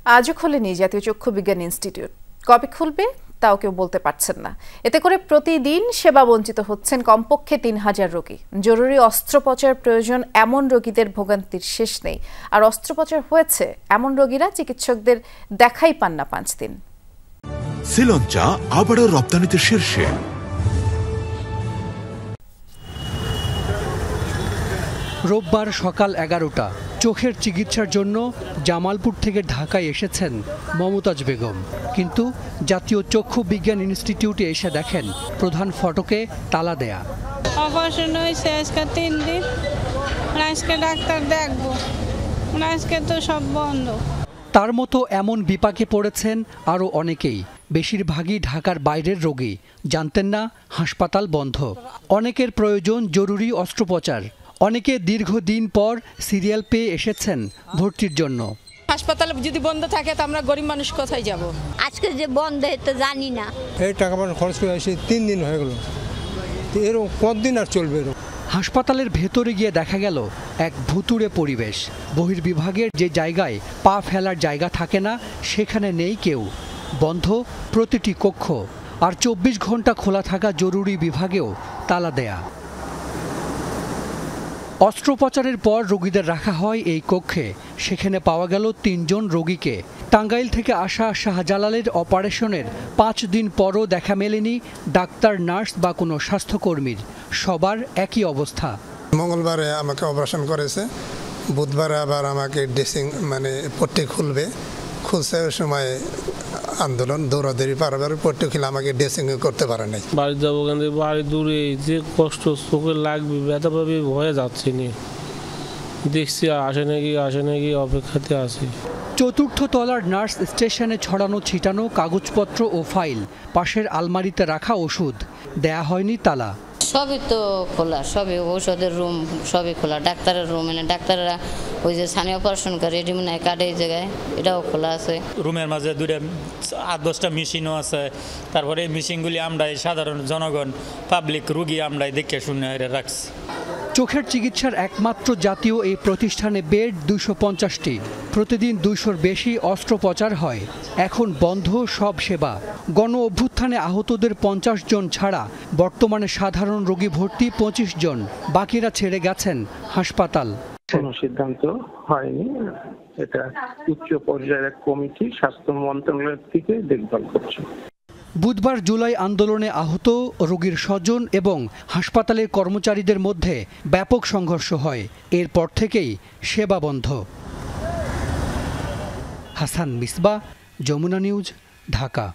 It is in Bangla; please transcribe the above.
আজও খোলেনি জাতীয় চক্ষু বিজ্ঞান ইনস্টিটিউট। কবে খুলবে তাও কেউ বলতে পারছেন না। এতে করে প্রতিদিন সেবা বঞ্চিত হচ্ছেন কমপক্ষে ৩,০০০ রোগী। জরুরি অস্ত্রোপচার প্রয়োজন এমন রোগীদের ভোগান্তির শেষ নেই। আর অস্ত্রোপচার হয়েছে এমন রোগীরা চিকিৎসকদের দেখাই পান না ৫ দিন। শ্রীলঙ্কা আবারও রপ্তানিতে শীর্ষে। রোববার সকাল ১১টা চোখের চিকিৎসার জন্য জামালপুর থেকে ঢাকায় এসেছেন মমতাজ বেগম, কিন্তু জাতীয় চক্ষু বিজ্ঞান ইনস্টিটিউটে এসে দেখেন প্রধান ফটকে তালা দেয়া। অপারেশন হয়েছে আজকে ৩ দিন, আজকে ডাক্তার দেখবো, আজকে তো সব বন্ধ। তার মতো এমন বিপাকে পড়েছেন আরও অনেকেই। বেশিরভাগই ঢাকার বাইরের রোগী, জানতেন না হাসপাতাল বন্ধ। অনেকের প্রয়োজন জরুরি অস্ত্রোপচার, অনেকে দীর্ঘদিন পর সিরিয়াল পেয়ে এসেছেন ভর্তির জন্য। হাসপাতাল যদি বন্ধ থাকে তো আমরা গরিব মানুষ কোথায় যাব? আজকে যে বন্ধ তো জানি না। এই টাকা পয়সা খরচ করে এসে ৩ দিন হয়ে গেল, এরকম কতদিন আর চলবে? হাসপাতালের ভেতরে গিয়ে দেখা গেল এক ভুতুড়ে পরিবেশ। বহির্বিভাগের যে জায়গায় পা ফেলার জায়গা থাকে না সেখানে নেই কেউ। বন্ধ প্রতিটি কক্ষ, আর ২৪ ঘন্টা খোলা থাকা জরুরি বিভাগেও তালা দেয়া। অস্ত্রোপচারের পর রোগীদের রাখা হয় এই কক্ষে। সেখানে পাওয়া গেল ৩ জন রোগীকে। টাঙ্গাইল থেকে আসা শাহজালালের অপারেশনের ৫ দিন পরও দেখা মেলেনি ডাক্তার, নার্স বা কোনো স্বাস্থ্যকর্মীর। সবার একই অবস্থা। মঙ্গলবারে আমাকে অপারেশন করেছে, বুধবারে আবার আমাকে ড্রেসিং পট্টি খুলবে। খুলছে ওই সময় আন্দোলন দৌড়াদৌড়ি পারাবার পট্টি খুলে আমাকে ড্রেসিং করতে পারে নাই। বাড়ি যাবো কিন্তু বাড়ি দূরে, যে কষ্ট চোখে লাগবে, ব্যথা পাবে, ভয়ে যাচ্ছি নি। দেখছি আসে নাকি অপেক্ষাতে আছি। চতুর্থ তলার নার্স স্টেশনে ছড়ানো ছিটানো কাগজপত্র ও ফাইল, পাশের আলমারিতে রাখা ওষুধ, দেয়া হয়নি তালা। সবই তো খোলা, সবই ঔষধের রুম সবই খোলা। ডাক্তারের রুম ডাক্তাররা ওই যে সানি অপারেশন করে রেডিমেড কার্ডে এই জায়গায় এটাও খোলা আছে। রুমের মাঝে 8-10টা মেশিনও আছে। তারপরে এই মেশিনগুলি আমরাই সাধারণ জনগণ, পাবলিক রুগী আমরাই দেখে শুনে রাখছি। চোখের চিকিৎসার একমাত্র জাতীয় এই প্রতিষ্ঠানে বেড ২৫০টি। প্রতিদিন ২০০-র বেশি অস্ত্রোপচার হয়। এখন বন্ধ সব সেবা। গণ অভ্যুত্থানে আহতদের ৫০ জন ছাড়া বর্তমানে সাধারণ রোগী ভর্তি ২৫ জন। বাকিরা ছেড়ে গেছেন হাসপাতাল। কোনো সিদ্ধান্ত হয়নি, এটা উচ্চ পর্যায়ের এক কমিটি স্বাস্থ্য মন্ত্রণালয় থেকে দেখভাল করছে। বুধবার জুলাই আন্দোলনে আহত রোগীর স্বজন এবং হাসপাতালের কর্মচারীদের মধ্যে ব্যাপক সংঘর্ষ হয়। এরপর থেকেই সেবা বন্ধ। হাসান মিসবাহ, যমুনা নিউজ, ঢাকা।